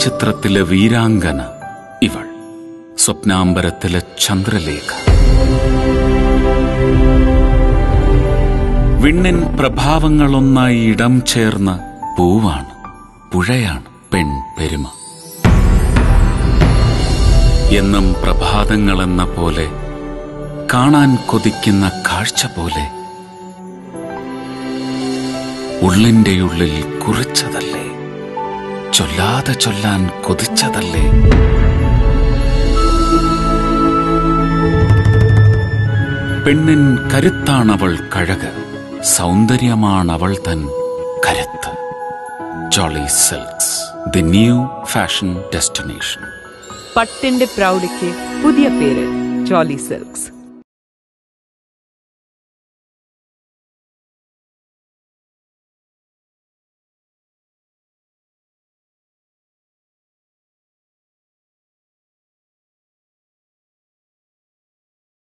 ചലച്ചിത്രത്തിലെ വീരാംഗന ഇവൾ, സ്വപ്നാംബരത്തിലെ ചന്ദ്രലേഖ. വിണ്ണിൻ പ്രഭാവങ്ങളൊന്നായി ഇടം ചേർന്ന പൂവാണ്, പുഴയാണ് പെൺ പെരുമ. എന്നും പ്രഭാതങ്ങളെന്ന പോലെ, കാണാൻ കൊതിക്കുന്ന കാഴ്ച പോലെ, ഉള്ളിന്റെ ഉള്ളിൽ കുറിച്ചതല്ലേ, ചൊല്ലാതെ ചൊല്ലാൻ കൊതിച്ചതല്ലേ. പെണ്ണിൻ കരുത്താണവൾ കഴക്, സൗന്ദര്യമാണവൾ തൻ കരുത്ത്. Jolly Silks, the new fashion destination. പട്ടിന്റെ പ്രൗഢിക്ക് പുതിയ പേര് ജോളി സിൽക്സ്.